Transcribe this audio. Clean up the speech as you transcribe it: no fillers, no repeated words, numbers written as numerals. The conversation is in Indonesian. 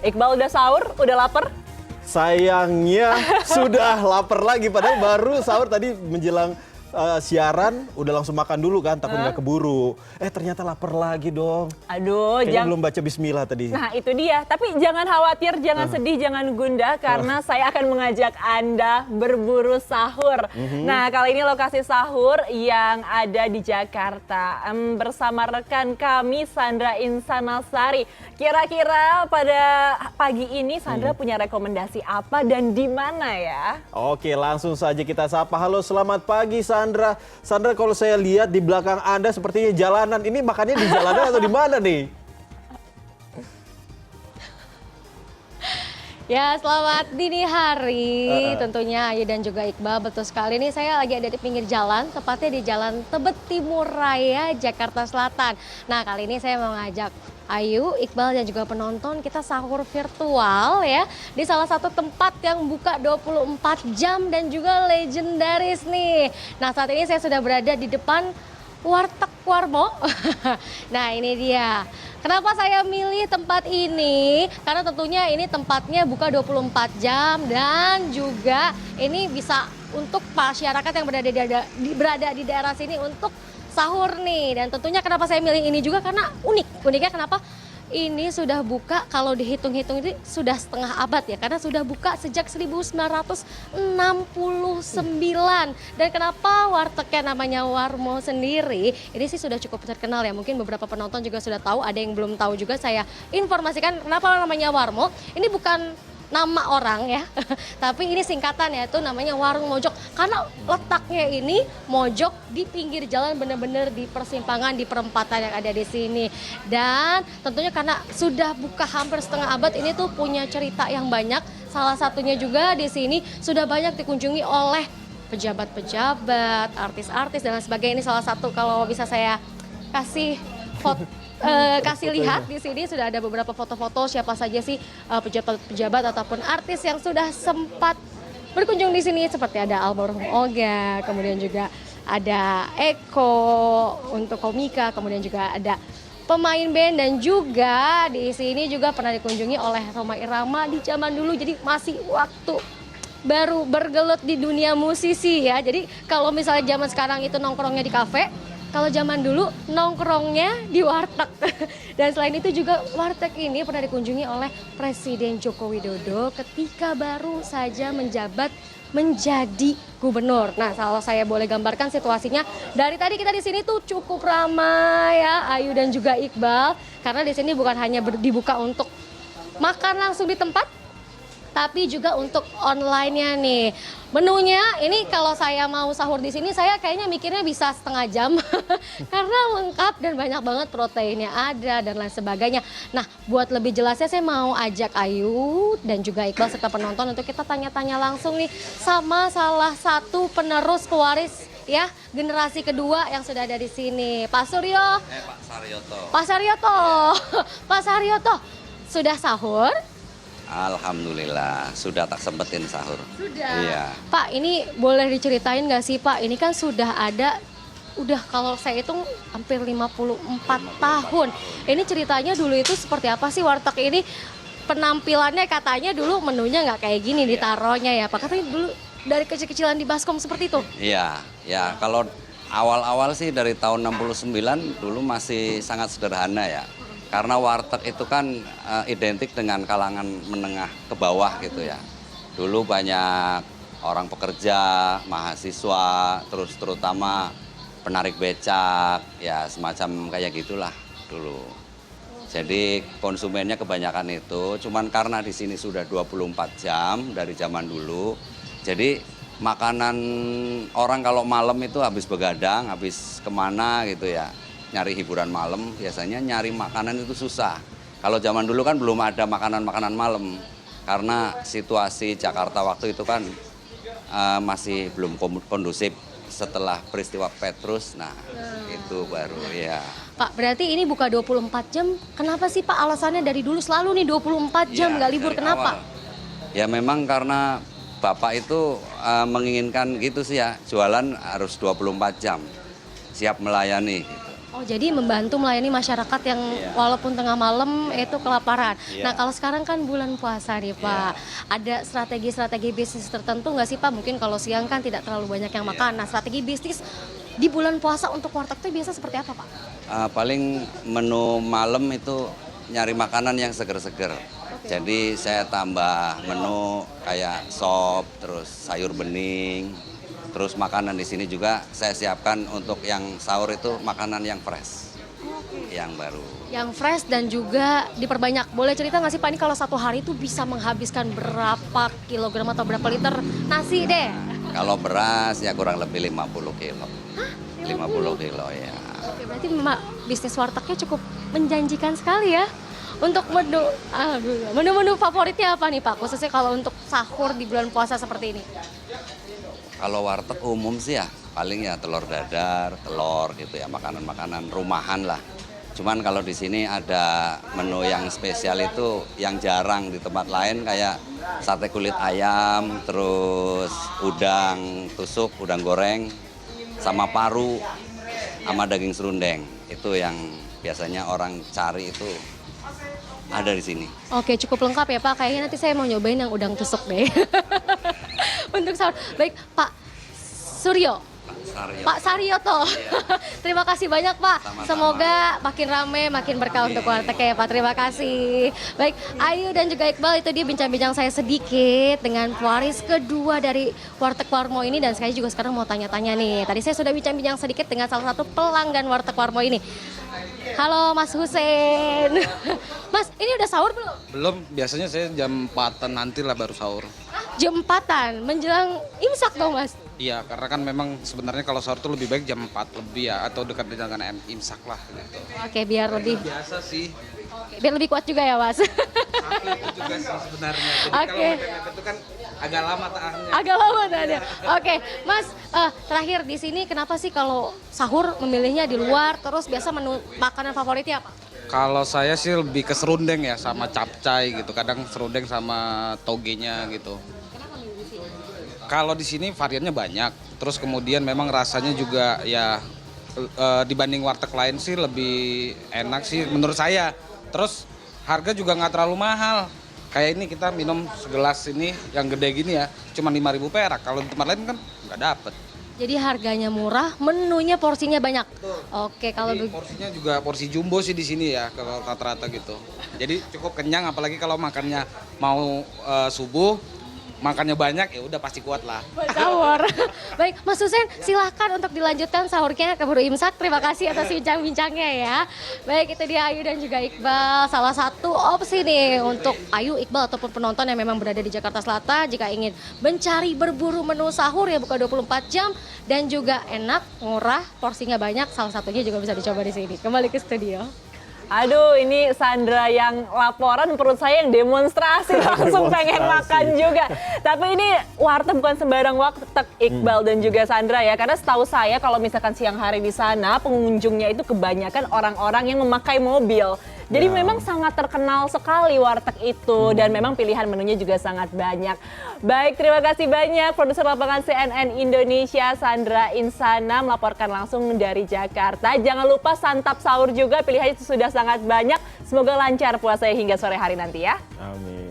Iqbal udah sahur? Udah lapar? Sayangnya sudah lapar lagi, padahal baru sahur tadi menjelang siaran udah langsung makan dulu kan, takut nggak keburu. Ternyata lapar lagi dong. Aduh, Kayaknya belum baca bismillah tadi. Nah itu dia, tapi jangan khawatir, jangan sedih, jangan gundah karena saya akan mengajak Anda berburu sahur. Nah kali ini lokasi sahur yang ada di Jakarta bersama rekan kami Sandra Insanasari. Kira-kira pada pagi ini Sandra punya rekomendasi apa dan di mana ya? Oke, langsung saja kita sapa. Halo, selamat pagi Sandra. Sandra, kalau saya lihat di belakang Anda sepertinya jalanan. Ini makannya di jalanan atau di mana nih? Ya, selamat dini hari tentunya Ayu dan juga Iqbal. Betul sekali, ini saya lagi ada di pinggir jalan, tepatnya di Jalan Tebet Timur Raya, Jakarta Selatan. Nah, kali ini saya mau ngajak Ayu, Iqbal dan juga penonton kita sahur virtual ya di salah satu tempat yang buka 24 jam dan juga legendaris nih. Nah, saat ini saya sudah berada di depan Warteg Warmo. Nah, ini dia. Kenapa saya milih tempat ini? Karena tentunya ini tempatnya buka 24 jam dan juga ini bisa untuk masyarakat yang berada di daerah sini untuk sahur nih. Dan tentunya kenapa saya milih ini juga karena unik. Uniknya kenapa? Ini sudah buka, kalau dihitung-hitung ini sudah setengah abad ya, karena sudah buka sejak 1969. Dan kenapa wartegnya namanya Warmo sendiri, ini sih sudah cukup terkenal ya, mungkin beberapa penonton juga sudah tahu, ada yang belum tahu juga saya informasikan kenapa namanya Warmo. Ini bukan nama orang ya, tapi ini singkatan ya, itu namanya warung mojok karena letaknya ini mojok di pinggir jalan, benar-benar di persimpangan, di perempatan yang ada di sini. Dan tentunya karena sudah buka hampir setengah abad, ini tuh punya cerita yang banyak. Salah satunya juga di sini sudah banyak dikunjungi oleh pejabat-pejabat, artis-artis dan lain sebagainya. Ini salah satu, kalau bisa saya kasih foto. Kasih lihat di sini sudah ada beberapa foto-foto siapa saja sih pejabat-pejabat ataupun artis yang sudah sempat berkunjung di sini, seperti ada almarhum Olga, kemudian juga ada Eko untuk komika, kemudian juga ada pemain band dan juga di sini juga pernah dikunjungi oleh Rhoma Irama di zaman dulu. Jadi masih waktu baru bergelut di dunia musisi ya. Jadi kalau misalnya zaman sekarang itu nongkrongnya di kafe, kalau zaman dulu nongkrongnya di warteg. Dan selain itu juga warteg ini pernah dikunjungi oleh Presiden Joko Widodo ketika baru saja menjabat menjadi gubernur. Nah, kalau saya boleh gambarkan situasinya, dari tadi kita di sini tuh cukup ramai ya, Ayu dan juga Iqbal, karena di sini bukan hanya dibuka untuk makan langsung di tempat, tapi juga untuk online-nya nih. Menunya ini kalau saya mau sahur di sini, saya kayaknya mikirnya bisa setengah jam karena lengkap dan banyak banget proteinnya ada dan lain sebagainya. Nah, buat lebih jelasnya saya mau ajak Ayu dan juga Iqbal serta penonton untuk kita tanya-tanya langsung nih sama salah satu penerus pewaris ya generasi kedua yang sudah ada di sini, Pak Suryo. Pak Saryoto. Pak Saryoto. Pak Saryoto, sudah sahur? Alhamdulillah, sudah tak sempetin sahur. Sudah. Iya. Pak, ini boleh diceritain nggak sih Pak, ini kan sudah ada, udah kalau saya hitung hampir 54 tahun. Ini ceritanya dulu itu seperti apa sih warteg ini? Penampilannya katanya dulu menunya nggak kayak gini ditaruhnya ya Pak. Katanya dulu dari kecil-kecilan di baskom seperti itu? Iya, ya kalau awal-awal sih dari tahun 69 dulu masih sangat sederhana ya. Karena warteg itu kan identik dengan kalangan menengah ke bawah gitu ya. Dulu banyak orang pekerja, mahasiswa, terus terutama penarik becak, ya semacam kayak gitulah dulu. Jadi konsumennya kebanyakan itu, cuman karena di sini sudah 24 jam dari zaman dulu, jadi makanan orang kalau malam itu habis begadang, habis kemana gitu ya, nyari hiburan malam, biasanya nyari makanan itu susah. Kalau zaman dulu kan belum ada makanan-makanan malam, karena situasi Jakarta waktu itu kan masih belum kondusif. Setelah peristiwa Petrus, nah itu baru ya. Pak, berarti ini buka 24 jam, kenapa sih Pak alasannya dari dulu selalu nih 24 jam nggak libur, kenapa? Awal. Ya memang karena Bapak itu menginginkan gitu sih ya, jualan harus 24 jam, siap melayani. Gitu. Oh, jadi membantu melayani masyarakat yang walaupun tengah malam itu kelaparan. Nah, kalau sekarang kan bulan puasa nih, Pak. Ada strategi-strategi bisnis tertentu nggak sih, Pak? Mungkin kalau siang kan tidak terlalu banyak yang makan. Nah, strategi bisnis di bulan puasa untuk warteg itu biasa seperti apa, Pak? Paling menu malam itu nyari makanan yang seger-seger. Jadi saya tambah menu kayak sop, terus sayur bening, terus makanan di sini juga saya siapkan untuk yang sahur itu makanan yang fresh, yang baru. Yang fresh dan juga diperbanyak. Boleh cerita nggak sih, Pak, ini kalau satu hari itu bisa menghabiskan berapa kilogram atau berapa liter nasi deh? Kalau beras ya kurang lebih 50 kilo. 50 kilo ya. Oke, berarti bisnis wartegnya cukup menjanjikan sekali ya. Untuk menu favoritnya apa nih, Pak? Khususnya kalau untuk sahur di bulan puasa seperti ini. Kalau warteg umum sih ya paling ya telur dadar, telur gitu ya, makanan-makanan rumahan lah. Cuman kalau di sini ada menu yang spesial itu yang jarang di tempat lain kayak sate kulit ayam, terus udang tusuk, udang goreng, sama paru, sama daging serundeng. Itu yang biasanya orang cari itu ada di sini. Oke, cukup lengkap ya, Pak. Kayaknya nanti saya mau nyobain yang udang tusuk deh. Untuk sahur. Baik, Pak Suryo. Pak Saryoto. Terima kasih banyak, Pak. Sama-sama. Semoga makin rame, makin berkah untuk warteg ya, Pak. Terima kasih. Baik, Ayu dan juga Iqbal, itu dia bincang-bincang saya sedikit dengan pewaris kedua dari Warteg Warmo ini, dan saya juga sekarang mau tanya-tanya nih. Tadi saya sudah bincang-bincang sedikit dengan salah satu pelanggan Warteg Warmo ini. Halo Mas Husein. Mas, ini udah sahur belum? Belum, biasanya saya jam 4-an nanti lah baru sahur. Jam 4-an, menjelang imsak dong, Mas? Iya, karena kan memang sebenarnya kalau sahur tuh lebih baik jam 4 lebih ya, atau dekat dengan imsak lah gitu. Oke, biar lebih Biasa sih, biar lebih kuat juga ya, Mas. satu itu juga sih sebenarnya. Jadi Oke. kalau mepet-mepet itu kan agak lama tahannya. Agak lama tadi. Oke, Mas, terakhir di sini kenapa sih kalau sahur memilihnya di luar, terus biasa menu makanan favoritnya apa? Kalau saya sih lebih ke serundeng ya, sama capcay gitu. Kadang serundeng sama togenya gitu. Kalau di sini variannya banyak, terus kemudian memang rasanya juga ya dibanding warteg lain sih lebih enak sih menurut saya. Terus harga juga nggak terlalu mahal. Kayak ini kita minum segelas ini yang gede gini ya, cuma 5.000 perak. Kalau di tempat lain kan nggak dapet. Jadi harganya murah, menunya porsinya banyak. Oke, kalau Jadi porsinya juga porsi jumbo sih di sini ya, kalau rata-rata gitu. Jadi cukup kenyang, apalagi kalau makannya mau subuh, makannya banyak ya udah pasti kuat lah. buat sahur. Baik, Mas Husein, silahkan untuk dilanjutkan sahurnya keburu imsak. Terima kasih atas bincang-bincangnya ya. Baik, itu dia Ayu dan juga Iqbal. Salah satu opsi nih untuk Ayu, Iqbal ataupun penonton yang memang berada di Jakarta Selatan jika ingin mencari berburu menu sahur ya, buka 24 jam dan juga enak, murah, porsinya banyak. Salah satunya juga bisa dicoba di sini. Kembali ke studio. Aduh, ini Sandra yang laporan, perut saya yang demonstrasi langsung pengen makan juga. Tapi ini warteg bukan sembarang warteg, Iqbal dan juga Sandra ya. Karena setahu saya kalau misalkan siang hari di sana pengunjungnya itu kebanyakan orang-orang yang memakai mobil. Jadi memang sangat terkenal sekali warteg itu dan memang pilihan menunya juga sangat banyak. Baik, terima kasih banyak produser lapangan CNN Indonesia Sandra Insana melaporkan langsung dari Jakarta. Jangan lupa santap sahur juga, pilihannya sudah sangat banyak. Semoga lancar puasanya hingga sore hari nanti ya. Amin.